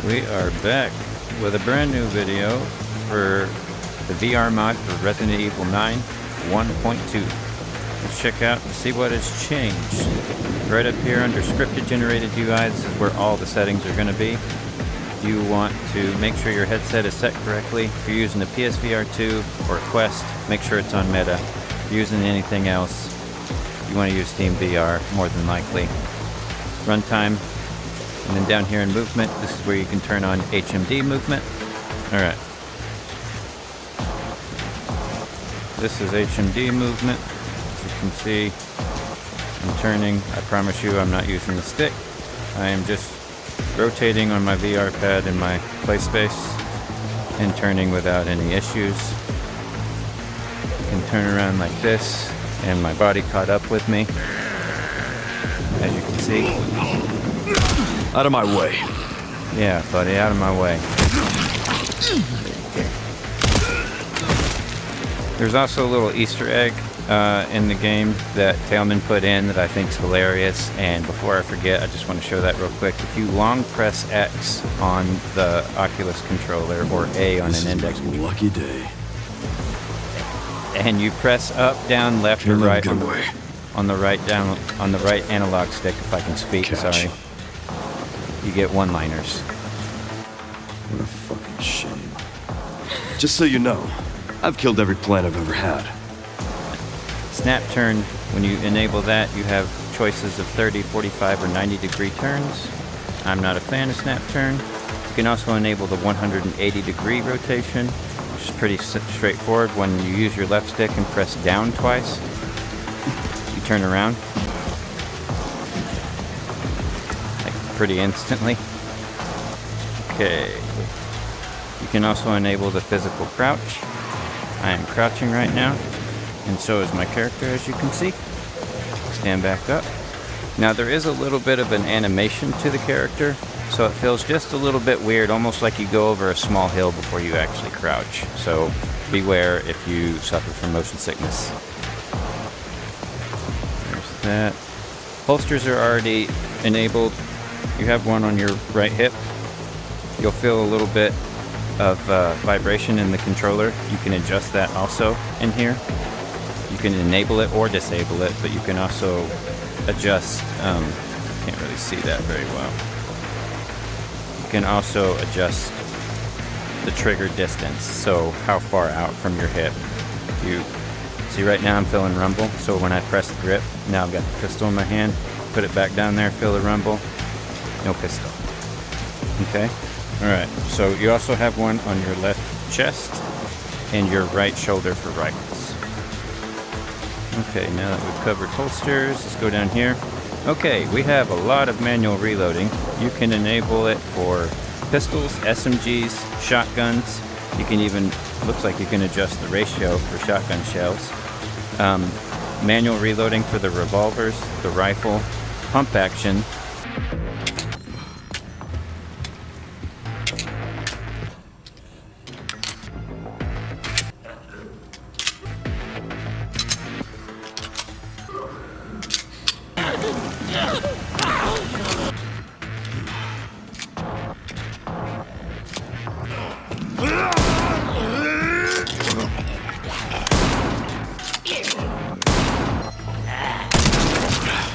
We are back with a brand new video for the VR mod for Resident Evil 9 1.2. Let's check out and see what has changed. Right up here under scripted generated UI, this is where all the settings are going to be. You want to make sure your headset is set correctly. If you're using a PSVR 2 or Quest, make sure it's on Meta. If you're using anything else, you want to use Steam VR more than likely. Runtime. And then down here in movement, this is where you can turn on HMD movement. Alright. This is HMD movement. As you can see, I'm turning. I promise you I'm not using the stick. I am just rotating on my VR pad in my play space and turning without any issues. I can turn around like this and my body caught up with me. As you can see. Out of my way. Yeah, buddy, out of my way. There's also a little Easter egg in the game that Tailman put in that I think is hilarious. And before I forget, I just want to show that real quick. If you long press X on the Oculus controller or A on an index controller, lucky day, and you press up, down, left, or right on the right analog stick, if I can speak, sorry. You get one-liners. What a fucking shame. Just so you know, I've killed every plant I've ever had. Snap turn, when you enable that, you have choices of 30, 45, or 90 degree turns. I'm not a fan of snap turn. You can also enable the 180 degree rotation, which is pretty straightforward. When you use your left stick and press down twice, you turn around. Pretty instantly. Okay. You can also enable the physical crouch. I am crouching right now, and so is my character, as you can see. Stand back up. Now there is a little bit of an animation to the character, so it feels just a little bit weird, almost like you go over a small hill before you actually crouch. So beware if you suffer from motion sickness. There's that. Holsters are already enabled. You have one on your right hip. You'll feel a little bit of vibration in the controller. You can adjust that also in here. You can enable it or disable it, but you can also adjust, can't really see that very well. You can also adjust the trigger distance, so how far out from your hip. You see right now I'm feeling rumble, so when I press the grip, now I've got the pistol in my hand, put it back down there, feel the rumble. No pistol. Okay? Alright, so you also have one on your left chest and your right shoulder for rifles. Okay, now that we've covered holsters, let's go down here. Okay, we have a lot of manual reloading. You can enable it for pistols, SMGs, shotguns. You can even, looks like you can adjust the ratio for shotgun shells. Manual reloading for the revolvers, the rifle, pump action.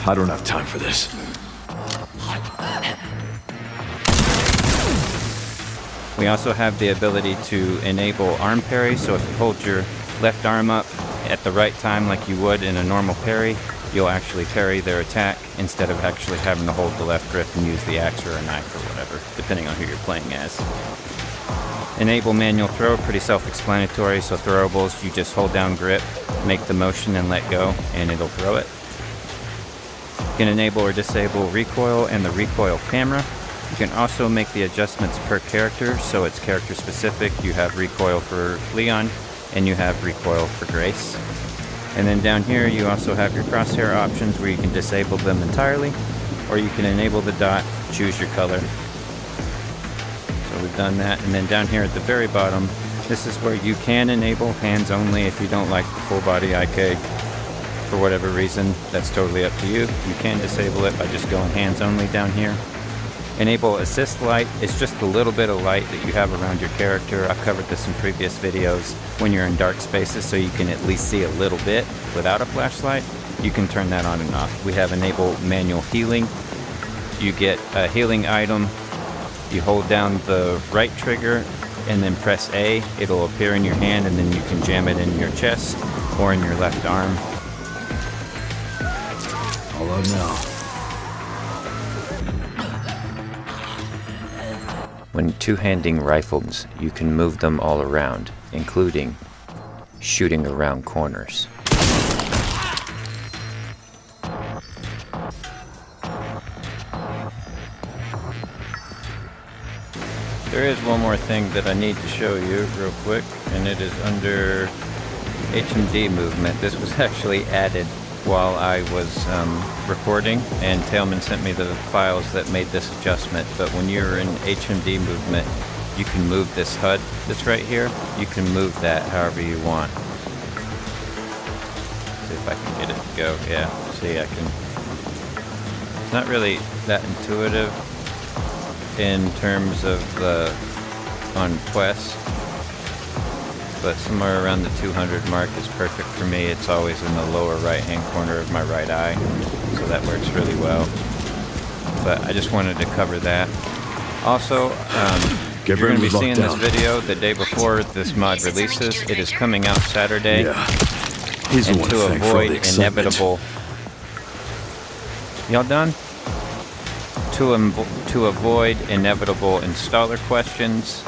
I don't have time for this. We also have the ability to enable arm parry, so if you hold your left arm up at the right time like you would in a normal parry, you'll actually parry their attack instead of actually having to hold the left grip and use the axe or a knife or whatever, depending on who you're playing as. Enable manual throw, pretty self-explanatory, so throwables, you just hold down grip, make the motion and let go, and it'll throw it. You can enable or disable recoil and the recoil camera. You can also make the adjustments per character, so it's character specific. You have recoil for Leon, and you have recoil for Grace. And then down here you also have your crosshair options where you can disable them entirely, or you can enable the dot, choose your color. So we've done that. And then down here at the very bottom, this is where you can enable hands only if you don't like the full body IK. For whatever reason, that's totally up to you. You can disable it by just going hands only down here. Enable assist light. It's just a little bit of light that you have around your character. I've covered this in previous videos. When you're in dark spaces, so you can at least see a little bit without a flashlight, you can turn that on and off. We have enable manual healing. You get a healing item. You hold down the right trigger and then press A. It'll appear in your hand, and then you can jam it in your chest or in your left arm. All out now. When two-handing rifles, you can move them all around, including shooting around corners. There is one more thing that I need to show you real quick, and it is under HMD movement. This was actually added while I was recording, and Tailman sent me the files that made this adjustment. But when you're in HMD movement, you can move this HUD that's right here. You can move that however you want. See if I can get it to go. Yeah, see, I can. It's not really that intuitive in terms of the on Quest, but somewhere around the 200 mark is perfect for me. It's always in the lower right hand corner of my right eye, so that works really well. But I just wanted to cover that. Also, you're going to be seeing this video the day before this mod releases. It is coming out Saturday, He's and to avoid inevitable... Y'all done? To avoid inevitable installer questions,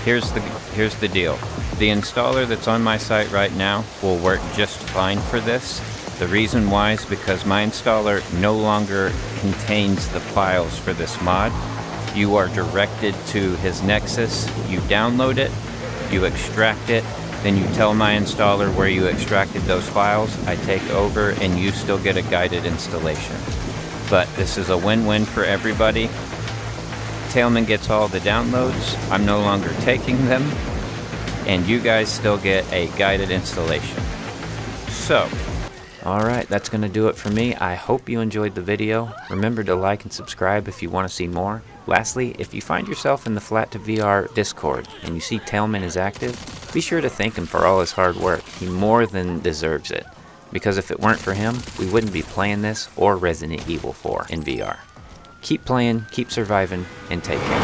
here's the deal. The installer that's on my site right now will work just fine for this. The reason why is because my installer no longer contains the files for this mod. You are directed to his Nexus, you download it, you extract it, then you tell my installer where you extracted those files, I take over, and you still get a guided installation. But this is a win-win for everybody. Tailman gets all the downloads, I'm no longer taking them, and you guys still get a guided installation. So, alright, that's going to do it for me. I hope you enjoyed the video. Remember to like and subscribe if you want to see more. Lastly, if you find yourself in the Flat to VR Discord and you see Tailman is active, be sure to thank him for all his hard work. He more than deserves it. Because if it weren't for him, we wouldn't be playing this or Resident Evil 4 in VR. Keep playing, keep surviving, and take care.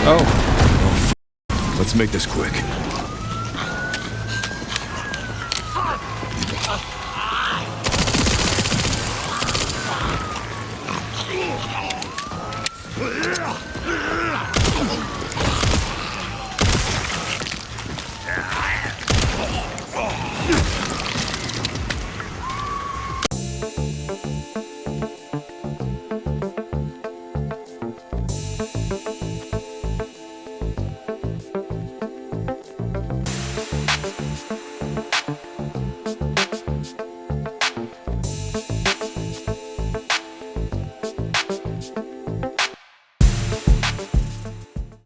Oh. Let's make this quick. Ugh!